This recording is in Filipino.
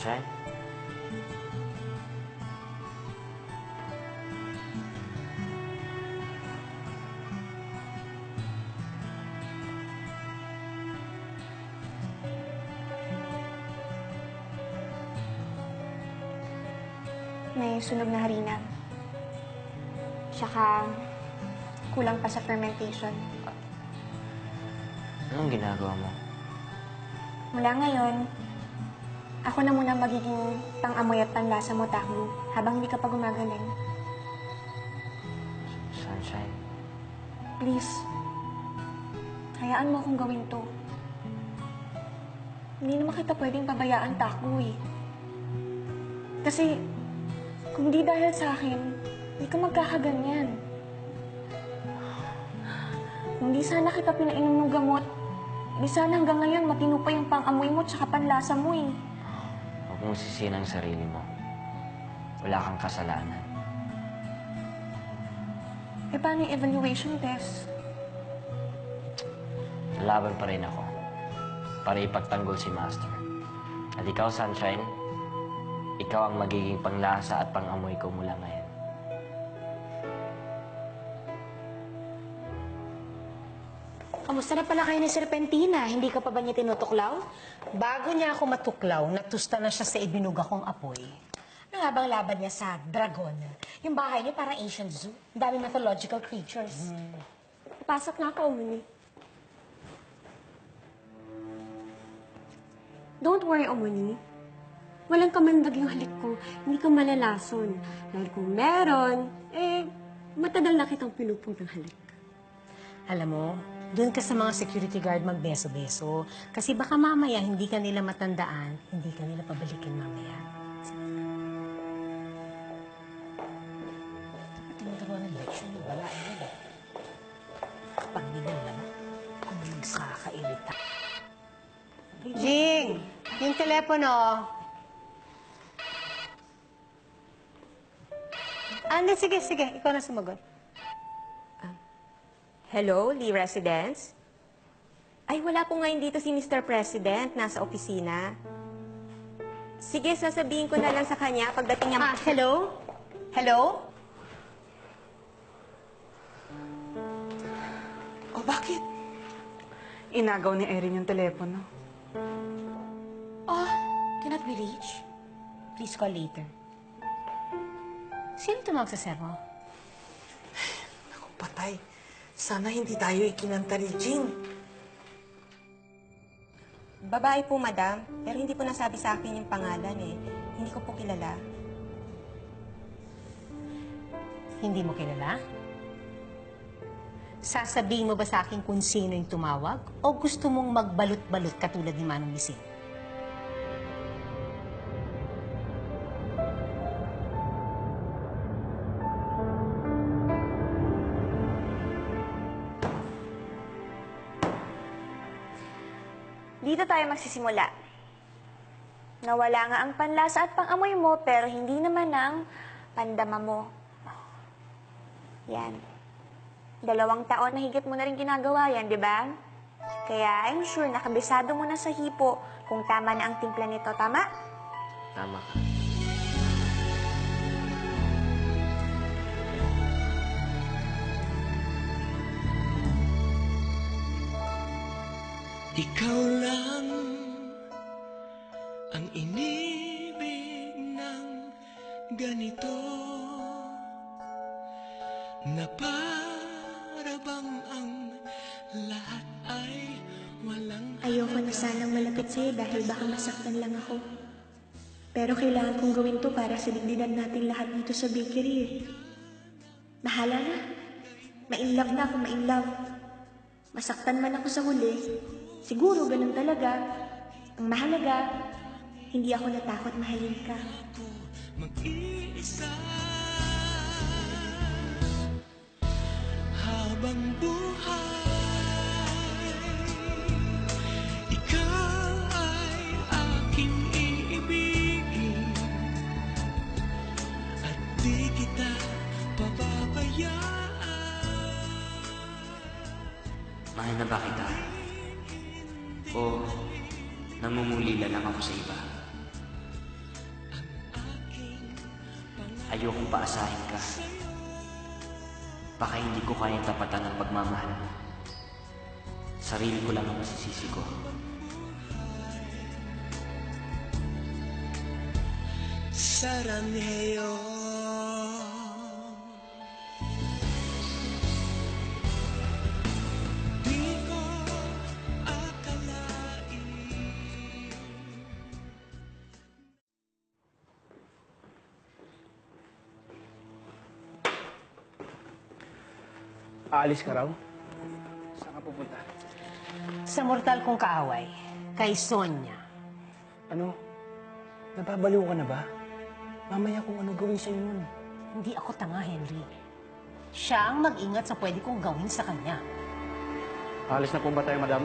Sunshine? May sunog na harina. Tsaka, kulang pa sa fermentation. Anong ginagawa mo? Mula ngayon, ako na muna magiging pang-amoy at panlasa mo, Takbo, habang hindi ka pa gumagaling. Sunshine? Please, hayaan mo akong gawin to. Hindi naman kita pwedeng pabayaan, Takbo, eh. Kasi, kung di dahil sa akin, hindi ka magkakaganyan. Kung di sana kita pinainom ng gamot, di sana hanggang ngayon matino pa yung pang-amoy mo tsaka panlasa mo, eh. Huwag mong sisihin ang sarili mo. Wala kang kasalanan. Eh, paano yung evaluation test? Lalaban pa rin ako para ipagtanggol si Master. At ikaw, Sunshine, ikaw ang magiging panglasa at pang-amoy ko mula ngayon. Kamusta na pala kayo ni Serpentina? Hindi ka pa ba niya tinutuklaw? Bago niya ako matuklaw, natusta na siya sa ibinuga kong apoy. Ano nga bang laban niya sa dragon? Yung bahay niya parang ancient zoo. Ang dami mythological creatures. Pasok na ako, Omni. Don't worry, Omni. Walang kamandag yung halik ko. Hindi ka malalason. Dahil kung meron, matagal na kitang pinuputang halik. Alam mo, doon ka sa mga security guard magbeso-beso. Kasi baka mamaya hindi ka nila matandaan, hindi ka nila pabalikin mamaya. Tinuturuan ng leksyon yung babae nila. Pag nilalang, kung nagsakairita. Jing! Yung telepono. Hindi, sige. Ikaw na sumagot. Hello, Lee Residence? Ay, wala po ngayon dito si Mr. President. Nasa opisina. Sige, sasabihin ko na lang sa kanya pagdating niya... Hello? Hello? O, bakit? Inagaw ni Erin yung telepono. Oh, cannot be reached? Please call later. Sino tumawag sa servo? Naku, patay. Sana hindi tayo ikinanta ni Jing. Babae po, madam. Pero hindi po nasabi sa akin yung pangalan eh. Hindi ko po kilala. Hindi mo kilala? Sasabihin mo ba sa akin kung sino yung tumawag? O gusto mong magbalot-balot katulad ni Manong Lisin? Dito tayo magsisimula. Nawala nga ang panlasa at pang-amoy mo, pero hindi naman ang pandama mo. Yan. 2 taon na higit mo na rin ginagawa yan, di ba? Kaya I'm sure nakabisado mo na sa hipo kung tama na ang timpla nito, tama? Tama ka. Ikaw lang ang inibig ng ganito na para bang ang lahat ay walang... Ayoko na sanang malapit sa'yo dahil baka masaktan lang ako. Pero kailangan kong gawin to para sa digdinan natin lahat dito sa bakery eh. Bahala na. Ma-inlove na ako, ma-inlove. Masaktan man ako sa huli, siguro ganun talaga. Ang mahalaga, hindi ako natakot mahalin ka. Mag-iisa habang buhay, ikaw ay aking iibigin at di kita pababayaan. Mahal na ba kita? O namumulila lang ako sa iba? Ayokong paasahin ka. Baka hindi ko kayang tapatan ng pagmamahal. Sarili ko lang ang masisisi ko. 사랑해요. Di ko akalain. Aalis ka raw? Saan ka pupunta? Sa mortal kong kaaway, kay Sonia. Ano? Nababaliw ka na ba? Mamaya kung ano gawin sa'yo nun. Hindi ako tanga, Henry. Siya ang mag-ingat sa pwede kong gawin sa kanya. Aalis na po ba tayo, madam?